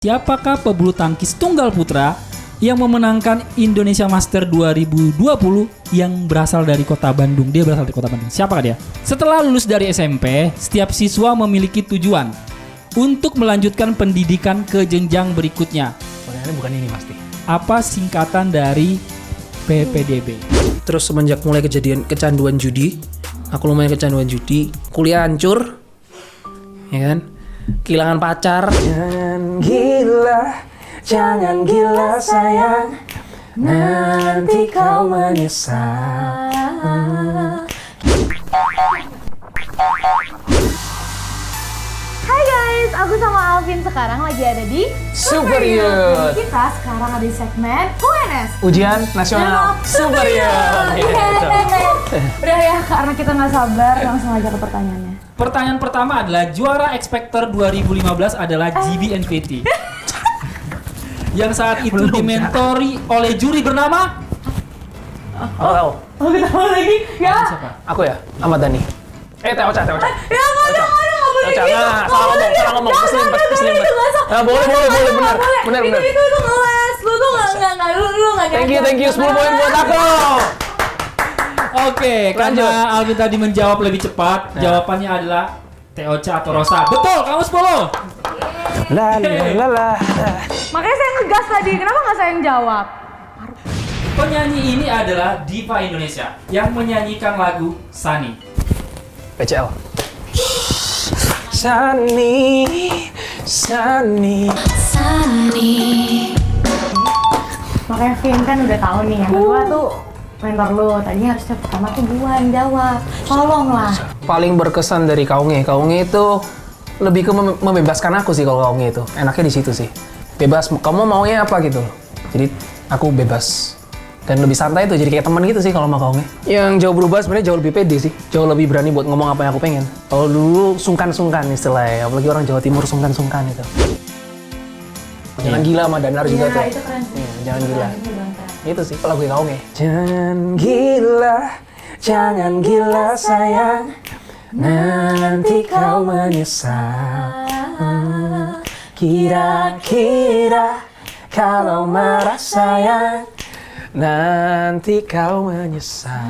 Siapakah pebulu tangkis tunggal putra yang memenangkan Indonesia Master 2020 yang berasal dari kota Bandung? Dia berasal dari kota Bandung. Siapakah dia? Setelah lulus dari SMP, setiap siswa memiliki tujuan untuk melanjutkan pendidikan ke jenjang berikutnya. Pertanyaannya bukan ini pasti. Apa singkatan dari PPDB? Terus semenjak mulai kecanduan judi, aku lumayan kecanduan judi, kuliah hancur, ya kan? Kehilangan pacar. Jangan gila sayang, nanti kau menyesal. Hai guys, aku sama Alvin sekarang lagi ada di Super Youth. Youth. Kita sekarang ada di segmen UNS. Ujian nasional Super Youth. Udah ya, karena kita nggak sabar, langsung aja ke pertanyaannya. Pertanyaan pertama adalah juara X-Factor 2015 adalah GBNPT. Yang saat itu dimentori oleh juri bernama Oh, kita mau lagi? Ya. siapa? aku ya, Ahmad Dhani. Teh Ocha. Ya nggak ada, nggak boleh Ocha, gitu. nah, salah ngomong, keselimpat. Nah, boleh, benar. Itu ngeles, lu tuh nggak. Thank you, 10 poin buat aku. Oke, karena Alvin tadi menjawab lebih cepat, jawabannya adalah Teocha atau Rosa. Betul, kamu 10. La. Makanya saya ngegas tadi, kenapa nggak saya yang jawab? Penyanyi ini adalah diva Indonesia yang menyanyikan lagu Sunny. PCL. Sunny. Makanya Vin kan udah tahu nih, yang kedua tuh mentor lu. Tadinya harusnya pertama tuh gua yang jawab. Tolonglah. Paling berkesan dari Kaunge itu lebih ke membebaskan aku sih. Kalau Kaunge itu enaknya di situ sih, bebas kamu maunya apa gitu. Jadi aku bebas dan lebih santai tuh, jadi kayak teman gitu sih kalau sama Kaunge. Yang jauh berubah sebenarnya jauh lebih pede sih, jauh lebih berani buat ngomong apa yang aku pengen. Kalau dulu sungkan istilahnya, apalagi orang Jawa Timur sungkan itu. Jangan gila sama Danar juga tuh. Itu keren sih. Iya, jangan gila. Itu sih lagu Kaunge. Jangan gila sayang, nanti kau menyesal. Kira-kira kalau marah sayang, nanti kau menyesal.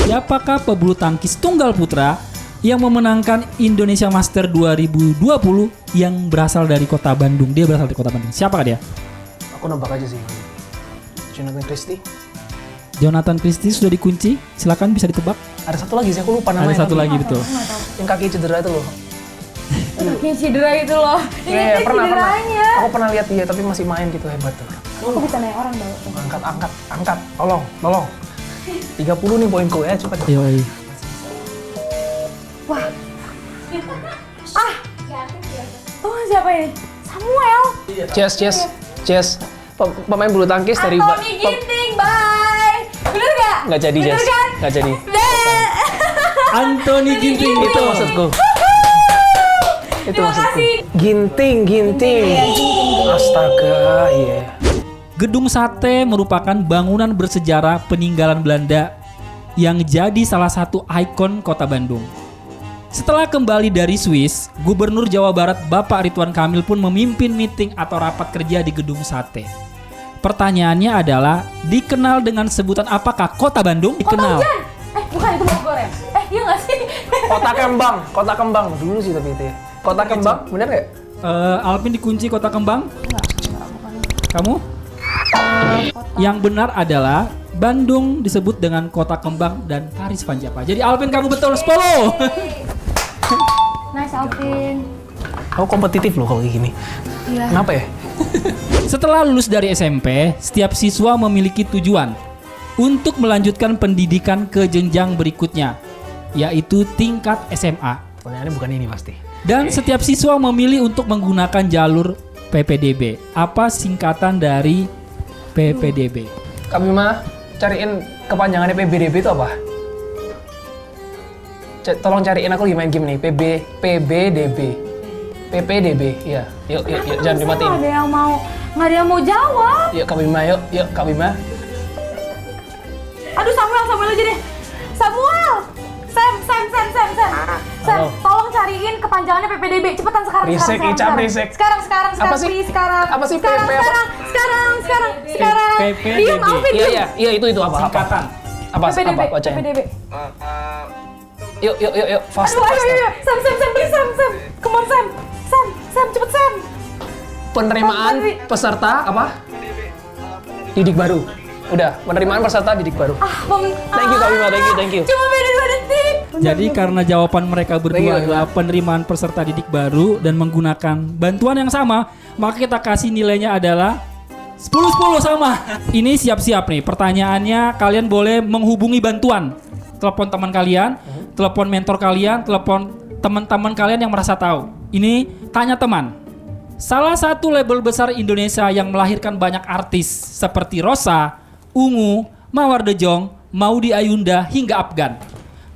Siapakah pebulu tangkis tunggal putra yang memenangkan Indonesia Master 2020 yang berasal dari kota Bandung? Dia berasal dari kota Bandung. Siapakah dia? Aku nebak aja sih. Jonathan Christie. Jonathan Christie sudah dikunci. Silakan bisa ditebak. Ada satu lagi sih, aku lupa namanya. Ada satu lagi betul. Yang kaki cedera itu loh. Kayak cedera itu loh. Iya, Ini pernah. cederanya. Aku pernah lihat dia, tapi masih main gitu, hebat tuh. Aku bisa nanya orang tau. Angkat. Tolong. 30 nih poinku ya, cepat. Yoi. Wah. Oh siapa ini? Samuel. Cheers. Pemain bulu tangkis dari Anthony Ginting, bye. Bener gak? Nggak jadi, Bener Jess. kan? Nggak jadi. Anthony Ginting Itu maksudku. Terima kasih. Ginting. Astaga, iya. Gedung Sate merupakan bangunan bersejarah peninggalan Belanda yang jadi salah satu ikon kota Bandung. Setelah kembali dari Swiss, Gubernur Jawa Barat Bapak Ridwan Kamil pun memimpin meeting atau rapat kerja di Gedung Sate. Pertanyaannya adalah, dikenal dengan sebutan apakah kota Bandung? Dikenal. Kota Hujan. Bukan itu Bogor ya? Iya nggak sih? Kota Kembang dulu sih tapi itu ya. Kota Kembang, bener nggak? Alvin dikunci kota Kembang. Kamu? Yang benar adalah Bandung disebut dengan kota kembang dan Paris Panjapa. Jadi Alvin kamu betul 10. Nice Alvin. Aku kompetitif loh kalau kayak gini. Iya. Kenapa ya? Setelah lulus dari SMP, setiap siswa memiliki tujuan untuk melanjutkan pendidikan ke jenjang berikutnya, yaitu tingkat SMA. Pertanyaannya bukan ini pasti. Dan setiap siswa memilih untuk menggunakan jalur PPDB. Apa singkatan dari PPDB? Kak Bima, cariin kepanjangannya PBDB itu apa? Tolong cariin, aku lagi main game nih. PPDB, iya. Yuk, jangan dimatiin. Nggak ada yang mau jawab. Yuk Kak Bima, yuk Kak Bima. Aduh Samuel aja deh. Samuel. Sam, Halo. tolong cariin kepanjangannya PPDB. Cepetan sekarang. Berisik, sekarang, Ica, berisik. Sekarang, Apa sih? please, sekarang. Apa sih sekarang, PP apa? sekarang. PPDB. Diam, Alvin. Iya, itu apa? Singkatan. Apa PPDB, bacain? PPDB. Yuk, fast. Ayo. Sam, please, Sam. Come on, Sam, cepet, Sam. Penerimaan peserta apa? Didik baru. Udah, penerimaan peserta didik baru. Thank you, Kak Bima, thank you. Cuma beda 2 detik. Jadi karena jawaban mereka Thank berdua you. adalah penerimaan peserta didik baru dan menggunakan bantuan yang sama, maka kita kasih nilainya adalah 10-10 sama. Ini siap-siap nih. Pertanyaannya, kalian boleh menghubungi bantuan. Telepon teman kalian, telepon mentor kalian, telepon teman-teman kalian yang merasa tahu. Ini tanya teman. Salah satu label besar Indonesia yang melahirkan banyak artis seperti Rosa, Ungu, Mawar De Jong, Maudy Ayunda hingga Afgan.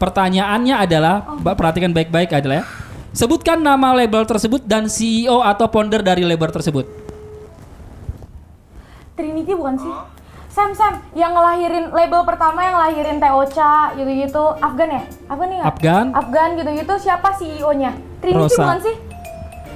Pertanyaannya adalah, Mbak perhatikan baik-baik adalah ya. Sebutkan nama label tersebut dan CEO atau founder dari label tersebut. Trinity bukan sih? Sam, yang ngelahirin label pertama yang ngelahirin Teocha gitu-gitu, Afgan ya? Afgan nih nggak? Afgan gitu-gitu, siapa CEO-nya? Trinity Rosa. bukan sih?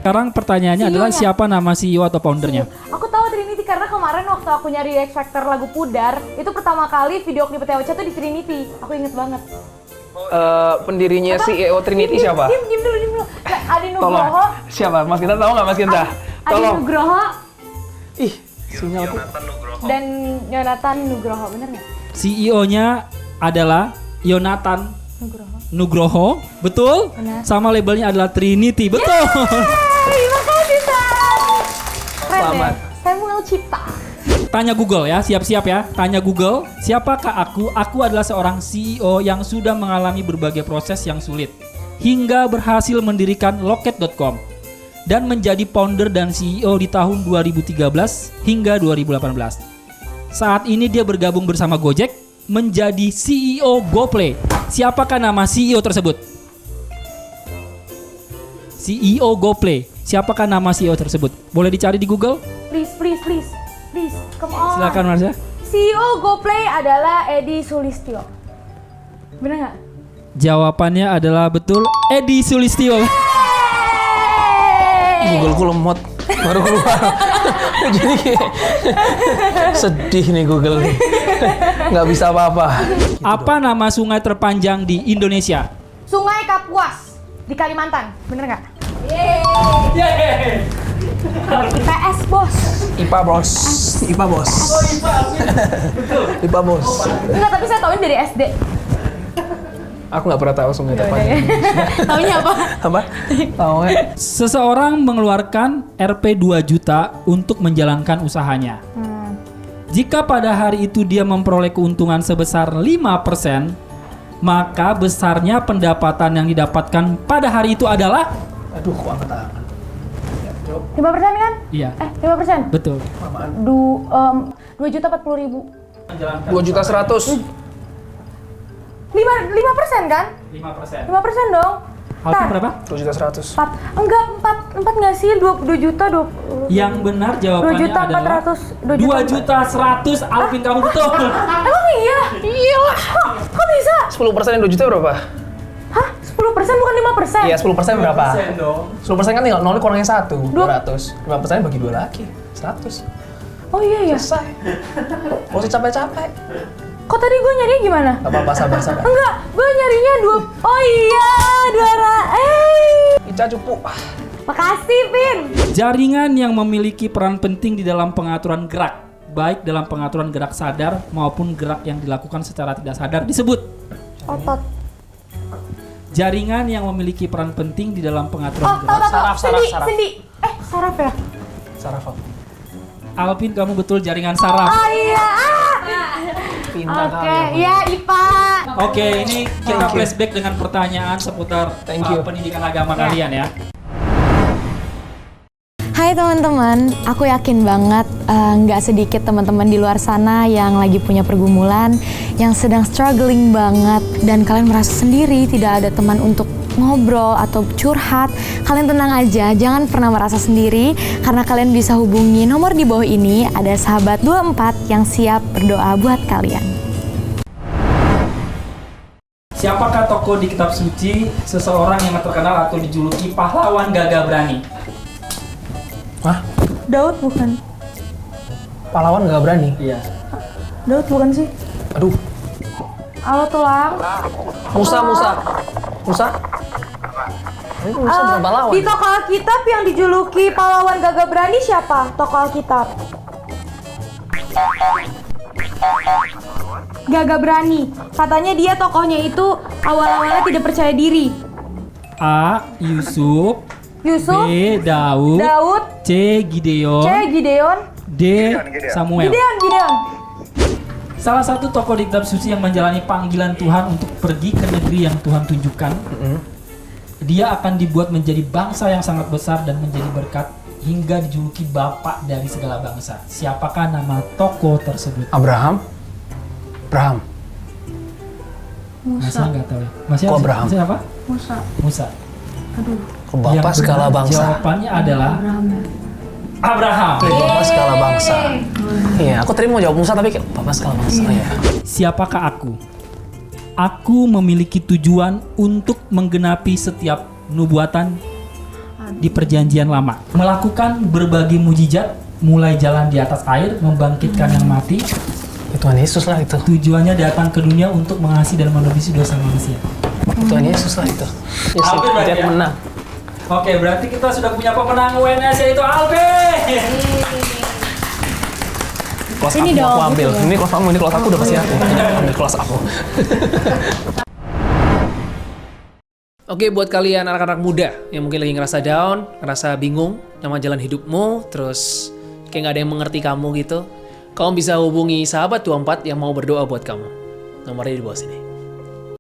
Sekarang pertanyaannya CEO-nya. adalah siapa nama CEO atau foundernya? Aku tahu Trinity karena kemarin waktu aku nyari X Factor lagu Pudar, itu pertama kali video klip Teocha tuh di Trinity. Aku inget banget. Pendirinya Apa? CEO Trinity siapa? Diam dulu. Nah, Adi Tolong. Nugroho. Siapa? Mas Kinta tahu nggak Mas Kinta? Adi Tolong. Nugroho Ih, sinyalku. dan Yonatan Nugroho, bener nggak? CEO-nya adalah Yonatan Nugroho. Nugroho, betul? Benar. Sama labelnya adalah Trinity, betul. Terima kasih, Sam. Keren Selamat. ya? Samuel Cipta. Tanya Google ya, siap-siap ya. Tanya Google, siapakah aku? Aku adalah seorang CEO yang sudah mengalami berbagai proses yang sulit hingga berhasil mendirikan Loket.com dan menjadi founder dan CEO di tahun 2013 hingga 2018. Saat ini dia bergabung bersama Gojek menjadi CEO GoPlay. Siapakah nama CEO tersebut? CEO GoPlay. Siapakah nama CEO tersebut? Boleh dicari di Google? Please, come on. Silakan Marsha. CEO GoPlay adalah Edi Sulistyo. Bener nggak? Jawabannya adalah betul Edi Sulistyo. Googleku lemot. Baru keluar. Jadi kayak sedih nih Google nih. Nggak bisa apa-apa. Apa nama sungai terpanjang di Indonesia? Sungai Kapuas di Kalimantan. Bener nggak? IPS, bos. IPA bos. IPA bos. Enggak, tapi saya tahunya dari SD. Aku nggak pernah tahu sungai terpanjang. Tahunya apa? Apa? Tahu nggak? Seseorang mengeluarkan Rp 2 juta untuk menjalankan usahanya. Jika pada hari itu dia memperoleh keuntungan sebesar 5%, maka besarnya pendapatan yang didapatkan pada hari itu adalah... Aduh, kok angkat tangan. 5% kan? Iya, 5%? betul. 2.040.000. 2.100.000. 5% kan? 5%. 5% dong. Alvin berapa? 2.100.000. 4. Enggak, 4 nggak sih? 2 juta, 20. Yang benar jawabannya 2 juta adalah 400. 2 juta 100. Alvin, kamu betul. Emang iya? Iya. Kok bisa? 10% yang 2 juta berapa? Hah? 10% bukan 5%? Iya, 10% berapa? 10% dong. 10% kan tinggal 0 kurangnya 1, 200. 5% bagi 2 lagi, 100. Oh iya ya. Selesai. Gak usah capek-capek. Kok tadi gue nyarinya gimana? Gak apa-apa, sabar-sabar. Enggak, gue nyarinya 2. Oh iya, 2. Ica cupu. Makasih, Vin. Jaringan yang memiliki peran penting di dalam pengaturan gerak, baik dalam pengaturan gerak sadar maupun gerak yang dilakukan secara tidak sadar disebut. Otot. Jaringan yang memiliki peran penting di dalam Oh, pengaturan gerak. tahu. Saraf. Sendi. Saraf ya? Saraf apa? Alvin, kamu betul jaringan saraf. Oh iya. Pintar Oke, kali. iya IPA. Oke, ini kita Thank you. flashback dengan pertanyaan seputar Thank you. pendidikan agama kalian ya. Hai teman-teman, aku yakin banget nggak sedikit teman-teman di luar sana yang lagi punya pergumulan, yang sedang struggling banget, dan kalian merasa sendiri, tidak ada teman untuk ngobrol atau curhat. Kalian tenang aja, jangan pernah merasa sendiri, karena kalian bisa hubungi nomor di bawah ini, ada sahabat 24 yang siap berdoa buat kalian. Siapakah tokoh di kitab suci seseorang yang terkenal atau dijuluki pahlawan gagah berani? Hah? Daud bukan? Pahlawan gak berani? Iya. Daud bukan sih? Aduh. Halo tulang. Musa. Ini Musa bukan pahlawan. Di tokoh Alkitab yang dijuluki pahlawan gagah berani siapa? Tokoh Alkitab. Gagah berani. Katanya dia tokohnya itu awal-awalnya tidak percaya diri. A. Yusuf. Yusuf, B. Daud. C. Gideon. C. Gideon, D. Samuel. Gideon. Salah satu tokoh di kitab suci yang menjalani panggilan Tuhan untuk pergi ke negeri yang Tuhan tunjukkan. Dia akan dibuat menjadi bangsa yang sangat besar dan menjadi berkat hingga dijuluki bapak dari segala bangsa. Siapakah nama tokoh tersebut? Abraham. Masih nggak tahu ya. Masih Kok Abraham? Siapa? Musa. Kok bapak skala bangsa? Jawabannya adalah Abraham. Bapak skala bangsa. Iya, aku tadi mau jawab Musa tapi kayak bapak skala bangsa. Iya. Siapakah aku? Aku memiliki tujuan untuk menggenapi setiap nubuatan di perjanjian lama. Melakukan berbagai mujizat, mulai jalan di atas air, membangkitkan yang mati. Tuhan Yesus lah itu. Tujuannya datang ke dunia untuk mengasihi dan menebus dosa manusia. Tuhan Yesus lah itu. Yesus Hampir berarti dia ya? menang. Oke, berarti kita sudah punya pemenang UNS yaitu Alvin. Kelas Ini aku dong, aku ambil. gitu ya. Ini kelas aku udah pasti aku. Ambil kelas aku. Oke, buat kalian anak-anak muda yang mungkin lagi ngerasa down, ngerasa bingung sama jalan hidupmu, terus kayak nggak ada yang mengerti kamu gitu, kamu bisa hubungi sahabat 24 yang mau berdoa buat kamu. Nomornya di bawah sini.